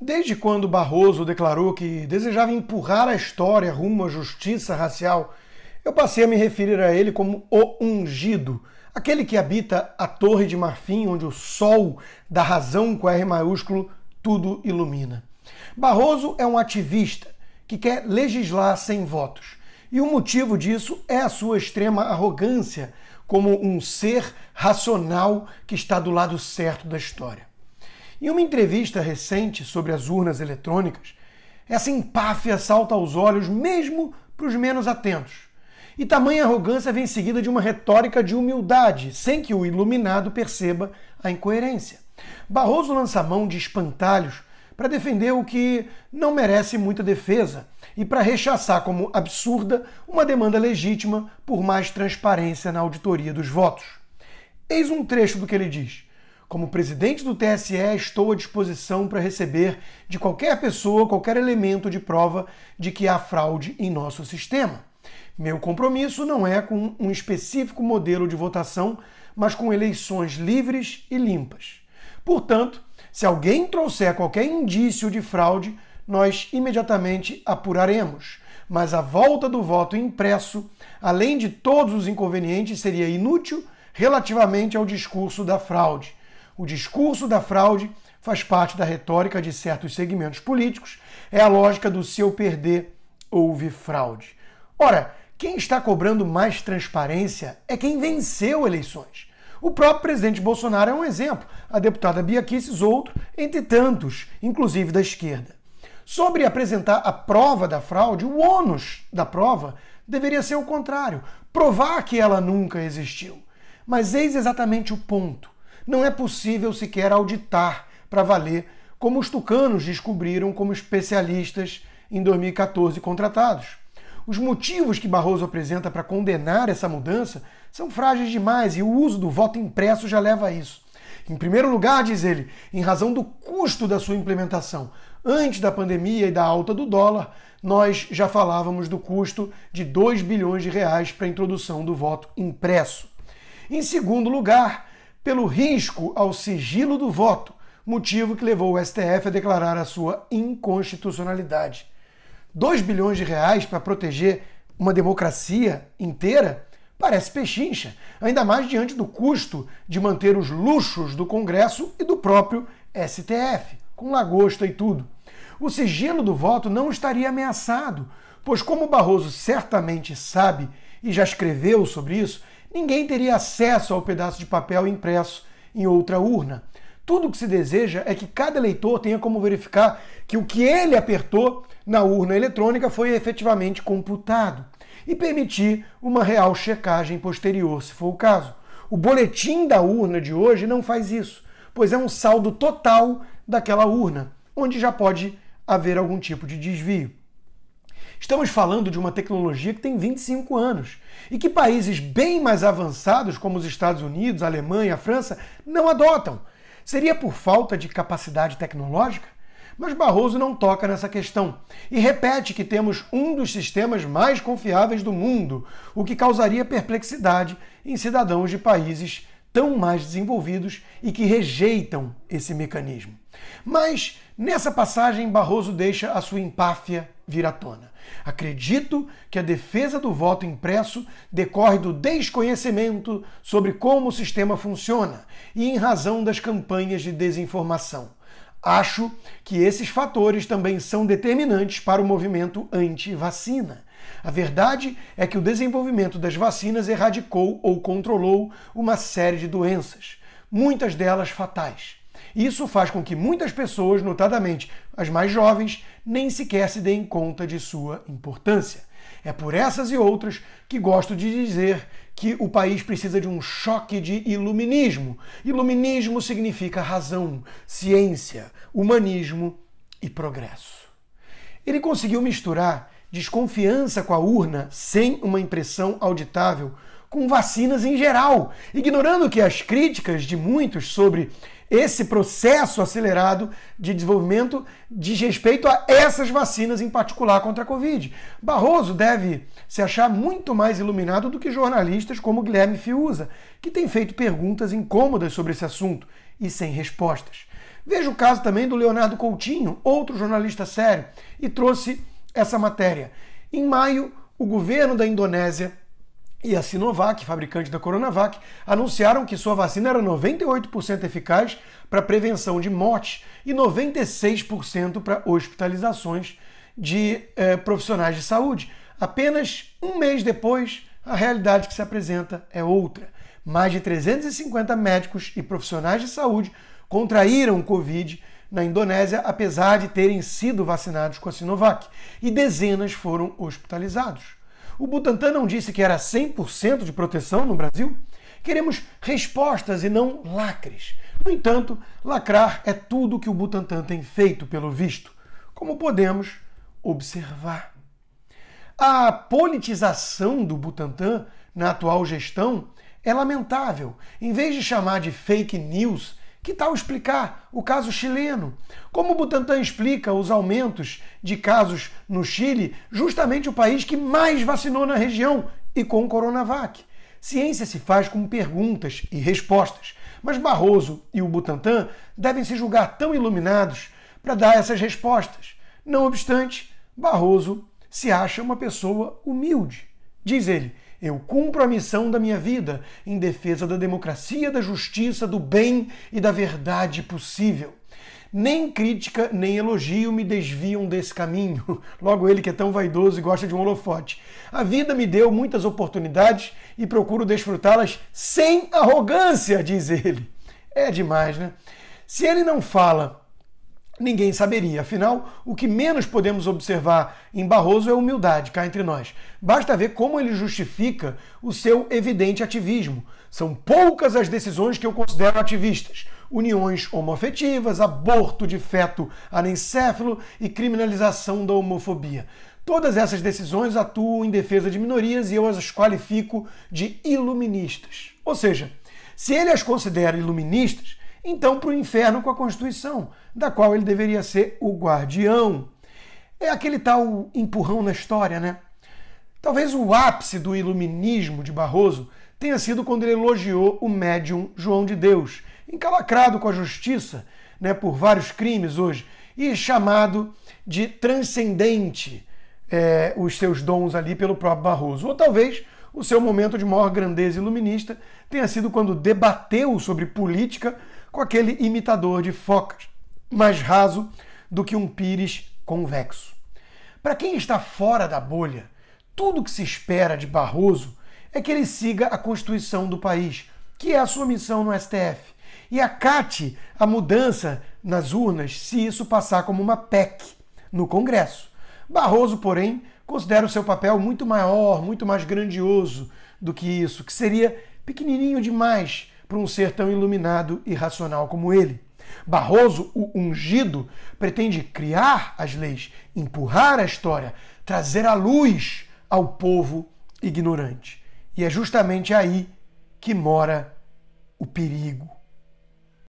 Desde quando Barroso declarou que desejava empurrar a história rumo à justiça racial, eu passei a me referir a ele como o ungido, aquele que habita a Torre de Marfim, onde o sol da razão com R maiúsculo tudo ilumina. Barroso é um ativista que quer legislar sem votos. E o motivo disso é a sua extrema arrogância como um ser racional que está do lado certo da história. Em uma entrevista recente sobre as urnas eletrônicas, essa empáfia salta aos olhos mesmo para os menos atentos. E tamanha arrogância vem seguida de uma retórica de humildade, sem que o iluminado perceba a incoerência. Barroso lança mão de espantalhos para defender o que não merece muita defesa e para rechaçar como absurda uma demanda legítima por mais transparência na auditoria dos votos. Eis um trecho do que ele diz. Como presidente do TSE, estou à disposição para receber de qualquer pessoa qualquer elemento de prova de que há fraude em nosso sistema. Meu compromisso não é com um específico modelo de votação, mas com eleições livres e limpas. Portanto, se alguém trouxer qualquer indício de fraude, nós imediatamente apuraremos. Mas a volta do voto impresso, além de todos os inconvenientes, seria inútil relativamente ao discurso da fraude. O discurso da fraude faz parte da retórica de certos segmentos políticos, é a lógica do se eu perder, houve fraude. Ora, quem está cobrando mais transparência é quem venceu eleições. O próprio presidente Bolsonaro é um exemplo, a deputada Bia Kicis outro, entre tantos, inclusive da esquerda. Sobre apresentar a prova da fraude, o ônus da prova deveria ser o contrário, provar que ela nunca existiu. Mas eis exatamente o ponto. Não é possível sequer auditar para valer, como os tucanos descobriram como especialistas em 2014 contratados. Os motivos que Barroso apresenta para condenar essa mudança são frágeis demais e o uso do voto impresso já leva a isso. Em primeiro lugar, diz ele, em razão do custo da sua implementação. Antes da pandemia e da alta do dólar, nós já falávamos do custo de 2 bilhões de reais para a introdução do voto impresso. Em segundo lugar, pelo risco ao sigilo do voto, motivo que levou o STF a declarar a sua inconstitucionalidade. 2 bilhões de reais para proteger uma democracia inteira parece pechincha, ainda mais diante do custo de manter os luxos do Congresso e do próprio STF, com lagosta e tudo. O sigilo do voto não estaria ameaçado, pois como Barroso certamente sabe e já escreveu sobre isso, ninguém teria acesso ao pedaço de papel impresso em outra urna. Tudo o que se deseja é que cada eleitor tenha como verificar que o que ele apertou na urna eletrônica foi efetivamente computado e permitir uma real checagem posterior, se for o caso. O boletim da urna de hoje não faz isso, pois é um saldo total daquela urna, onde já pode haver algum tipo de desvio. Estamos falando de uma tecnologia que tem 25 anos e que países bem mais avançados, como os Estados Unidos, a Alemanha, a França, não adotam. Seria por falta de capacidade tecnológica? Mas Barroso não toca nessa questão e repete que temos um dos sistemas mais confiáveis do mundo, o que causaria perplexidade em cidadãos de países tão mais desenvolvidos e que rejeitam esse mecanismo. Mas nessa passagem Barroso deixa a sua empáfia vir à tona. Acredito que a defesa do voto impresso decorre do desconhecimento sobre como o sistema funciona e em razão das campanhas de desinformação. Acho que esses fatores também são determinantes para o movimento anti-vacina. A verdade é que o desenvolvimento das vacinas erradicou ou controlou uma série de doenças, muitas delas fatais. Isso faz com que muitas pessoas, notadamente as mais jovens, nem sequer se deem conta de sua importância. É por essas e outras que gosto de dizer que o país precisa de um choque de iluminismo. Iluminismo significa razão, ciência, humanismo e progresso. Ele conseguiu misturar desconfiança com a urna sem uma impressão auditável com vacinas em geral, ignorando que as críticas de muitos sobre esse processo acelerado de desenvolvimento diz respeito a essas vacinas em particular contra a Covid. Barroso deve se achar muito mais iluminado do que jornalistas como Guilherme Fiuza, que tem feito perguntas incômodas sobre esse assunto e sem respostas. Veja o caso também do Leonardo Coutinho, outro jornalista sério, e trouxe essa matéria. Em maio, o governo da Indonésia e a Sinovac, fabricante da Coronavac, anunciaram que sua vacina era 98% eficaz para prevenção de morte e 96% para hospitalizações de profissionais de saúde. Apenas um mês depois, a realidade que se apresenta é outra. Mais de 350 médicos e profissionais de saúde contraíram o Covid na Indonésia, apesar de terem sido vacinados com a Sinovac, e dezenas foram hospitalizados. O Butantan não disse que era 100% de proteção no Brasil? Queremos respostas e não lacres. No entanto, lacrar é tudo que o Butantan tem feito, pelo visto, como podemos observar. A politização do Butantan na atual gestão é lamentável. Em vez de chamar de fake news, que tal explicar o caso chileno? Como o Butantan explica os aumentos de casos no Chile, justamente o país que mais vacinou na região e com Coronavac? Ciência se faz com perguntas e respostas, mas Barroso e o Butantan devem se julgar tão iluminados para dar essas respostas. Não obstante, Barroso se acha uma pessoa humilde. Diz ele: eu cumpro a missão da minha vida em defesa da democracia, da justiça, do bem e da verdade possível. Nem crítica, nem elogio me desviam desse caminho. Logo ele que é tão vaidoso e gosta de um holofote. A vida me deu muitas oportunidades e procuro desfrutá-las sem arrogância, diz ele. É demais, né? Se ele não fala, ninguém saberia. Afinal, o que menos podemos observar em Barroso é humildade, cá entre nós. Basta ver como ele justifica o seu evidente ativismo. São poucas as decisões que eu considero ativistas. Uniões homoafetivas, aborto de feto anencéfalo e criminalização da homofobia. Todas essas decisões atuam em defesa de minorias e eu as qualifico de iluministas. Ou seja, se ele as considera iluministas, então para o inferno com a Constituição, da qual ele deveria ser o guardião. É aquele tal empurrão na história, né? Talvez o ápice do iluminismo de Barroso tenha sido quando ele elogiou o médium João de Deus, encalacrado com a justiça, né, por vários crimes hoje, e chamado de transcendente os seus dons ali pelo próprio Barroso. Ou talvez o seu momento de maior grandeza iluminista tenha sido quando debateu sobre política com aquele imitador de focas, mais raso do que um pires convexo. Para quem está fora da bolha, tudo que se espera de Barroso é que ele siga a Constituição do país, que é a sua missão no STF, e acate a mudança nas urnas se isso passar como uma PEC no Congresso. Barroso, porém, considera o seu papel muito maior, muito mais grandioso do que isso, que seria pequenininho demais para um ser tão iluminado e racional como ele. Barroso, o ungido, pretende criar as leis, empurrar a história, trazer a luz ao povo ignorante. E é justamente aí que mora o perigo.